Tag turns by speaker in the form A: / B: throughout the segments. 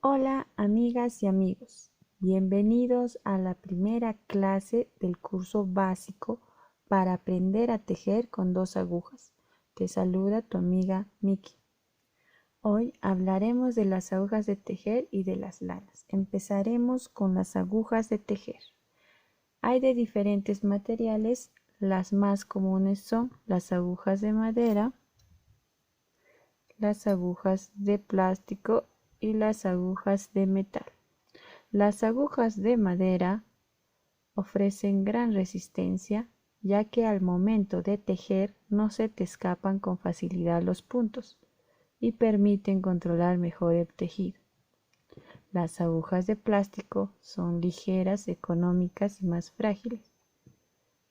A: Hola amigas y amigos, bienvenidos a la primera clase del curso básico para aprender a tejer con 2 agujas. Te saluda tu amiga Miki. Hoy hablaremos de las agujas de tejer y de las lanas. Empezaremos con las agujas de tejer. Hay de diferentes materiales, las más comunes son las agujas de madera, las agujas de plástico y las agujas de metal. Las agujas de madera ofrecen gran resistencia, ya que al momento de tejer no se te escapan con facilidad los puntos y permiten controlar mejor el tejido. Las agujas de plástico son ligeras, económicas y más frágiles.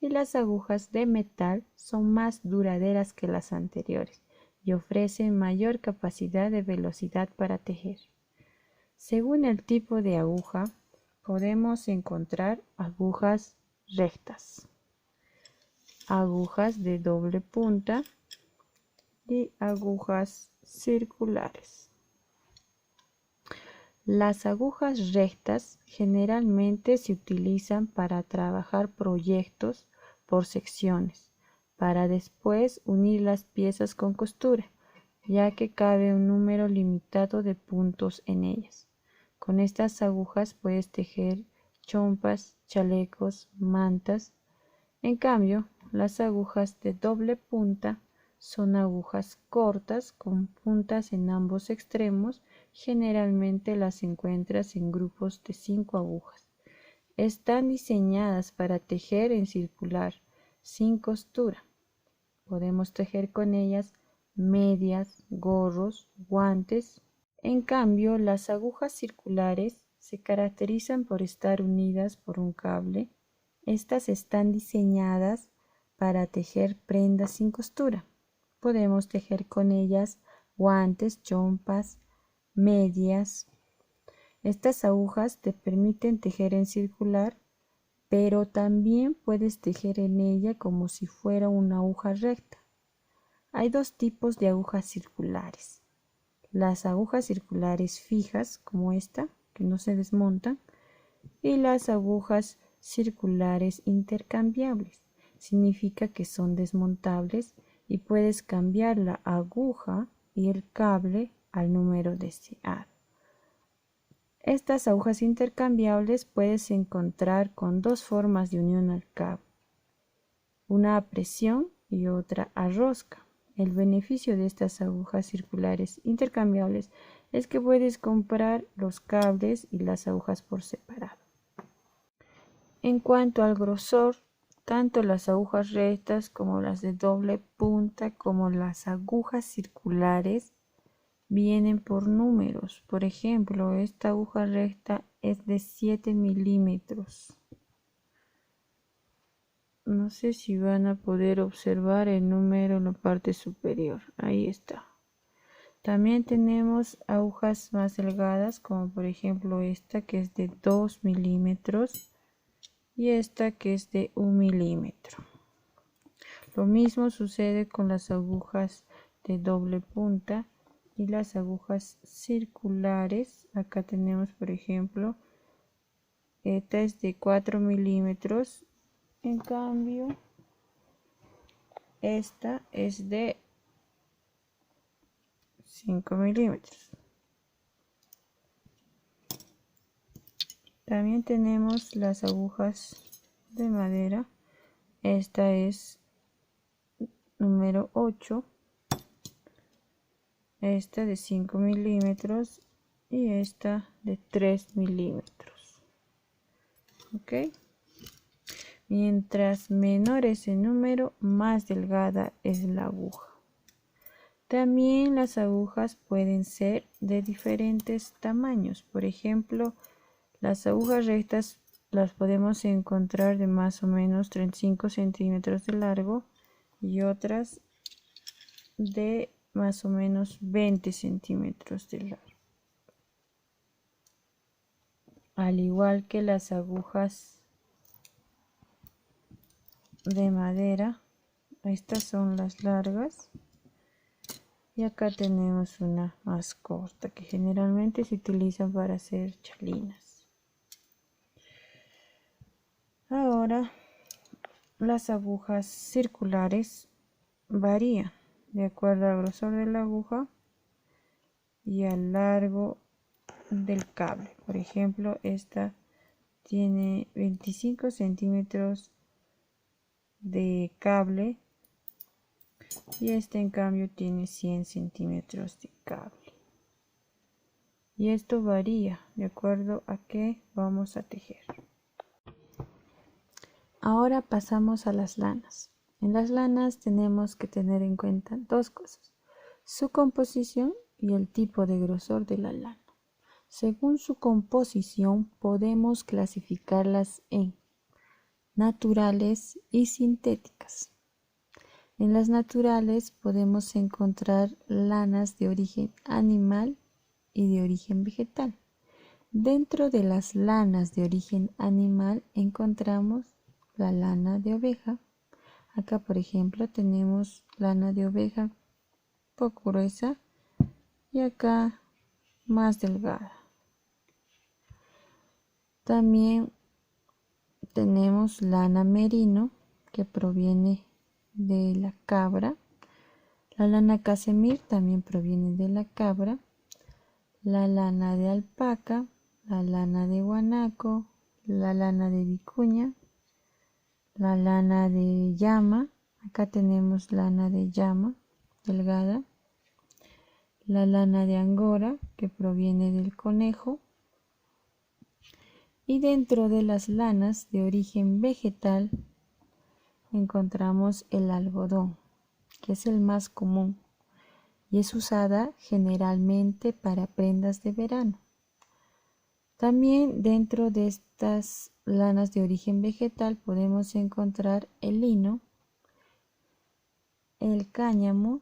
A: Y las agujas de metal son más duraderas que las anteriores y ofrecen mayor capacidad de velocidad para tejer. Según el tipo de aguja, podemos encontrar agujas rectas, agujas de doble punta y agujas circulares. Las agujas rectas generalmente se utilizan para trabajar proyectos por secciones, para después unir las piezas con costura, ya que cabe un número limitado de puntos en ellas. Con estas agujas puedes tejer chompas, chalecos, mantas. En cambio, las agujas de doble punta son agujas cortas con puntas en ambos extremos. Generalmente las encuentras en grupos de 5 agujas. Están diseñadas para tejer en circular, sin costura. Podemos tejer con ellas medias, gorros, guantes. En cambio, las agujas circulares se caracterizan por estar unidas por un cable. Estas están diseñadas para tejer prendas sin costura. Podemos tejer con ellas guantes, chompas, medias. Estas agujas te permiten tejer en circular, pero también puedes tejer en ella como si fuera una aguja recta. Hay 2 tipos de agujas circulares. Las agujas circulares fijas, como esta, que no se desmontan, y las agujas circulares intercambiables. Significa que son desmontables y puedes cambiar la aguja y el cable al número deseado. Estas agujas intercambiables puedes encontrar con 2 formas de unión al cabo, una a presión y otra a rosca. El beneficio de estas agujas circulares intercambiables es que puedes comprar los cables y las agujas por separado. En cuanto al grosor, tanto las agujas rectas como las de doble punta como las agujas circulares vienen por números. Por ejemplo, esta aguja recta es de 7 milímetros. No sé si van a poder observar el número en la parte superior. Ahí está. También tenemos agujas más delgadas, como por ejemplo esta que es de 2 milímetros y esta que es de 1 milímetro. Lo mismo sucede con las agujas de doble punta y las agujas circulares. Acá tenemos por ejemplo, esta es de 4 milímetros. En cambio, esta es de 5 milímetros. También tenemos las agujas de madera. Esta es número 8. Esta de 5 milímetros y esta de 3 milímetros. ¿Ok? Mientras menor es el número, más delgada es la aguja. También las agujas pueden ser de diferentes tamaños. Por ejemplo, las agujas rectas las podemos encontrar de más o menos 35 centímetros de largo y otras de más o menos 20 centímetros de largo. Al igual que las agujas de madera, estas son las largas Y acá tenemos una más corta que generalmente se utiliza para hacer chalinas. Ahora las agujas circulares varían de acuerdo al grosor de la aguja y al largo del cable. Por ejemplo, esta tiene 25 centímetros de cable y esta en cambio tiene 100 centímetros de cable. Y esto varía de acuerdo a qué vamos a tejer. Ahora pasamos a las lanas. En las lanas tenemos que tener en cuenta dos cosas: su composición y el tipo de grosor de la lana. Según su composición podemos clasificarlas en naturales y sintéticas. En las naturales podemos encontrar lanas de origen animal y de origen vegetal. Dentro de las lanas de origen animal encontramos la lana de oveja. Acá, por ejemplo, tenemos lana de oveja un poco gruesa y acá más delgada. También tenemos lana merino, que proviene de la cabra. La lana casemir también proviene de la cabra. La lana de alpaca, la lana de guanaco, la lana de vicuña, la lana de llama. Acá tenemos lana de llama delgada. La lana de angora, que proviene del conejo. Y dentro de las lanas de origen vegetal encontramos el algodón, que es el más común y es usada generalmente para prendas de verano. También dentro de estas lanas de origen vegetal podemos encontrar el lino, el cáñamo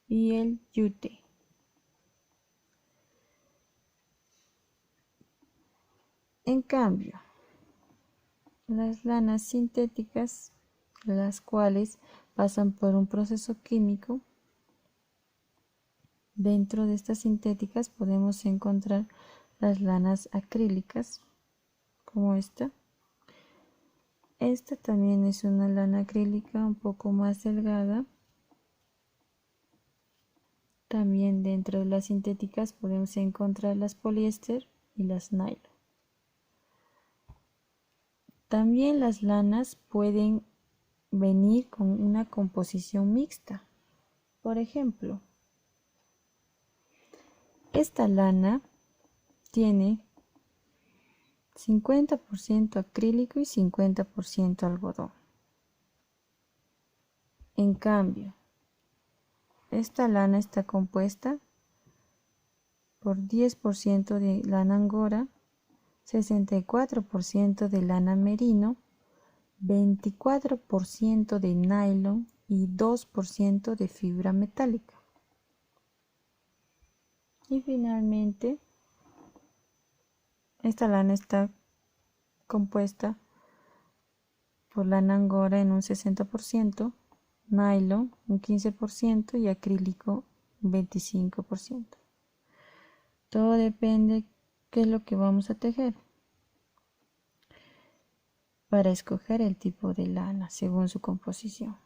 A: y el yute. En cambio, las lanas sintéticas, las cuales pasan por un proceso químico, dentro de estas sintéticas podemos encontrar las lanas acrílicas, como esta. Esta también es una lana acrílica un poco más delgada. También dentro de las sintéticas podemos encontrar las poliéster y las nylon. También las lanas pueden venir con una composición mixta. Por ejemplo, esta lana tiene 50% acrílico y 50% algodón. En cambio, esta lana está compuesta por 10% de lana angora, 64% de lana merino, 24% de nylon y 2% de fibra metálica. Y finalmente, esta lana está compuesta por lana angora en un 60%, nylon un 15% y acrílico un 25%. Todo depende qué es lo que vamos a tejer para escoger el tipo de lana según su composición.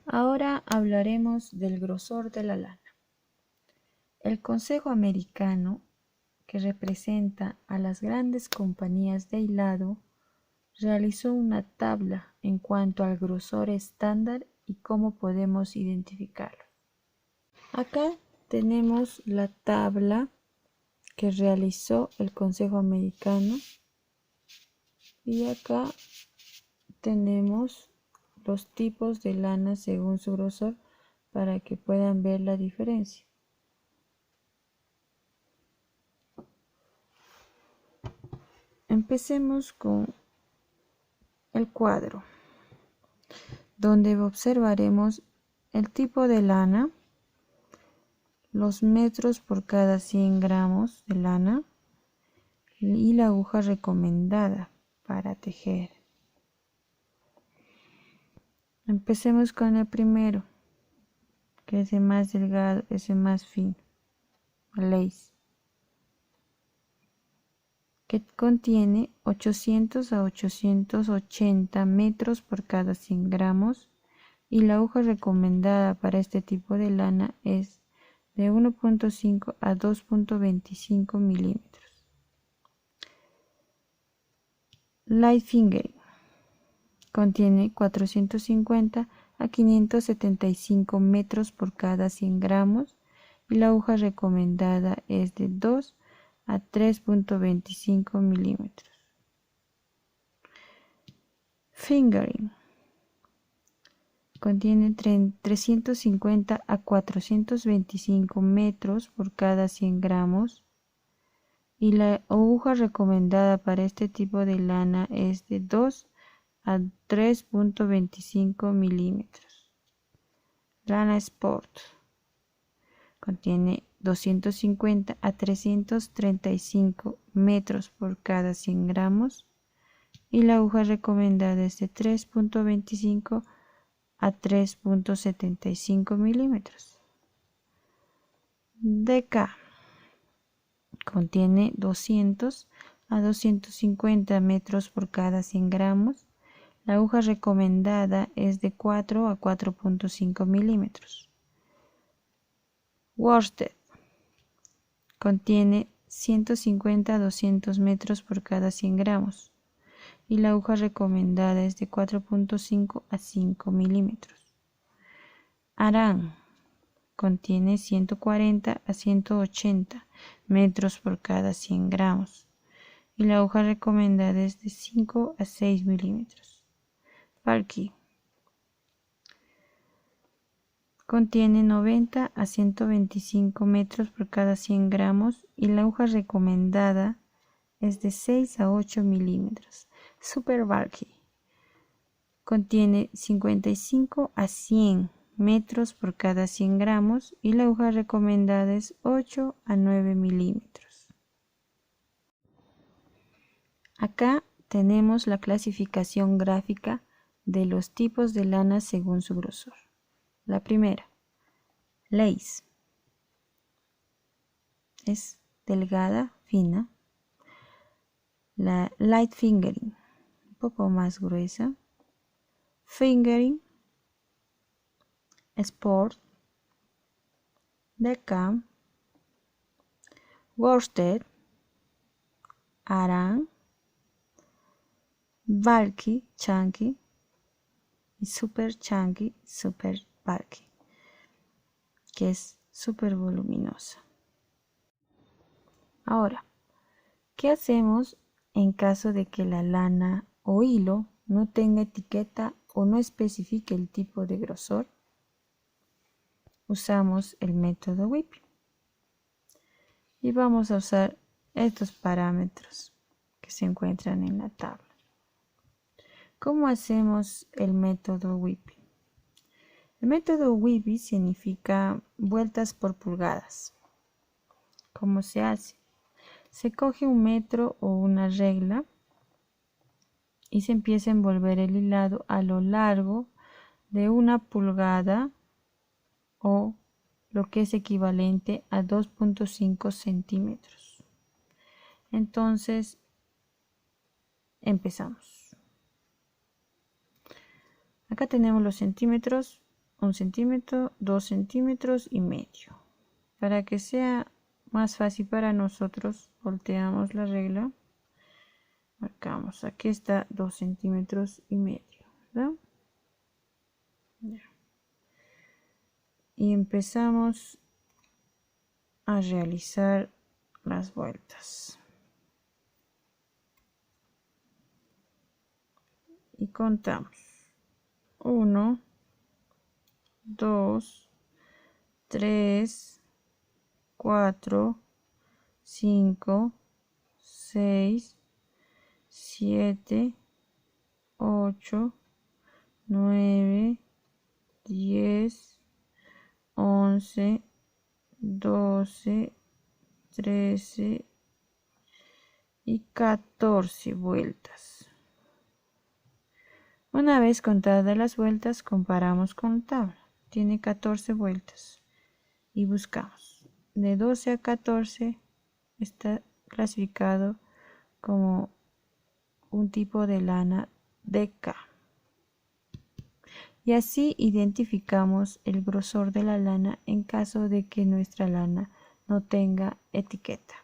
A: Ahora hablaremos del grosor de la lana. El Consejo Americano, que representa a las grandes compañías de hilado, realizó una tabla en cuanto al grosor estándar y cómo podemos identificarlo. Acá tenemos la tabla que realizó el Consejo Americano y acá tenemos los tipos de lana según su grosor para que puedan ver la diferencia. Empecemos con el cuadro, donde observaremos el tipo de lana, los metros por cada 100 gramos de lana y la aguja recomendada para tejer. Empecemos con el primero, que es el más delgado, es el más fino, lace, que contiene 800 a 880 metros por cada 100 gramos y la aguja recomendada para este tipo de lana es de 1.5 a 2.25 milímetros. Light fingering contiene 450 a 575 metros por cada 100 gramos y la aguja recomendada es de 2 a 3.25 milímetros. Fingering contiene 350 a 425 metros por cada 100 gramos y la aguja recomendada para este tipo de lana es de 2 a 3.25 milímetros. Lana Sport contiene 250 a 335 metros por cada 100 gramos y la aguja recomendada es de 3.25 a 3.75 milímetros. DK contiene 200 a 250 metros por cada 100 gramos. La aguja recomendada es de 4 a 4.5 milímetros. Worsted contiene 150 a 200 metros por cada 100 gramos y la aguja recomendada es de 4.5 a 5 milímetros. Aran contiene 140 a 180 metros por cada 100 gramos y la aguja recomendada es de 5 a 6 milímetros. Valky contiene 90 a 125 metros por cada 100 gramos y la aguja recomendada es de 6 a 8 milímetros. Super Valky contiene 55 a 100 metros por cada 100 gramos y la aguja recomendada es 8 a 9 milímetros. Acá tenemos la clasificación gráfica de los tipos de lana según su grosor. La primera, lace, es delgada, fina. La light fingering, un poco más gruesa. Fingering, sport, DK, worsted, Aran, Valky, chunky y super chunky, super Valky, que es súper voluminosa. Ahora, ¿qué hacemos en caso de que la lana o hilo no tenga etiqueta o no especifique el tipo de grosor? Usamos el método whipping y vamos a usar estos parámetros que se encuentran en la tabla. ¿Cómo hacemos el método whipping? El método whipping significa vueltas por pulgadas. ¿Cómo se hace? Se coge un metro o una regla y se empieza a envolver el hilado a lo largo de 1 pulgada o lo que es equivalente a 2.5 centímetros. Entonces, empezamos. Acá tenemos los centímetros, 1 centímetro, 2 centímetros y medio. Para que sea más fácil para nosotros, volteamos la regla, marcamos, aquí está 2 centímetros y medio, ¿verdad? Ya. Y empezamos a realizar las vueltas. Y contamos. 1, 2, 3, 4, 5, 6, 7, 8, 9, 10, 11, 12, 13 y 14 vueltas. Una vez contadas las vueltas, comparamos con la tabla. Tiene 14 vueltas y buscamos. De 12 a 14 está clasificado como un tipo de lana DK. Y así identificamos el grosor de la lana en caso de que nuestra lana no tenga etiqueta.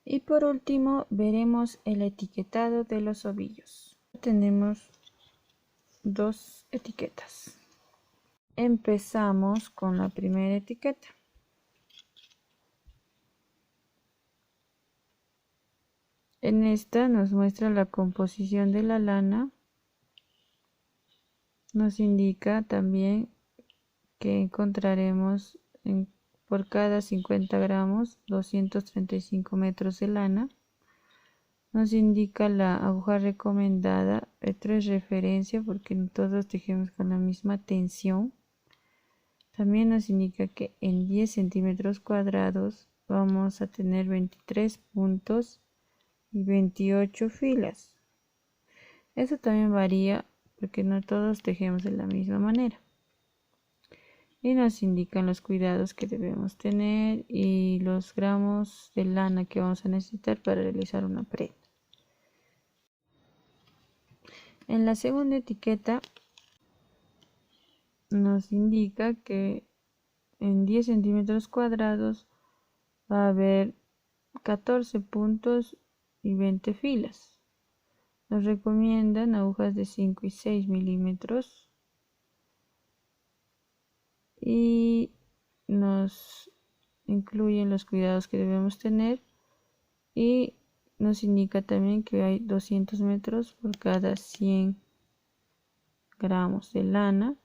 A: Y por último veremos el etiquetado de los ovillos. Tenemos dos etiquetas. Empezamos con la primera etiqueta. En esta nos muestra la composición de la lana. Nos indica también que encontraremos por cada 50 gramos 235 metros de lana. Nos indica la aguja recomendada. Esto es referencia porque no todos tejemos con la misma tensión. También nos indica que en 10 centímetros cuadrados vamos a tener 23 puntos y 28 filas. Eso también varía porque no todos tejemos de la misma manera. Y nos indican los cuidados que debemos tener y los gramos de lana que vamos a necesitar para realizar una prenda. En la segunda etiqueta nos indica que en 10 centímetros cuadrados va a haber 14 puntos y 20 filas. Nos recomiendan agujas de 5 y 6 milímetros y nos incluyen los cuidados que debemos tener y nos indica también que hay 200 metros por cada 100 gramos de lana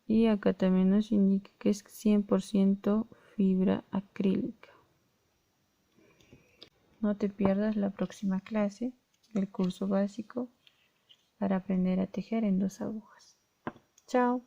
A: y acá también nos indica que es 100% fibra acrílica. No te pierdas la próxima clase del curso básico para aprender a tejer en 2 agujas. Chao.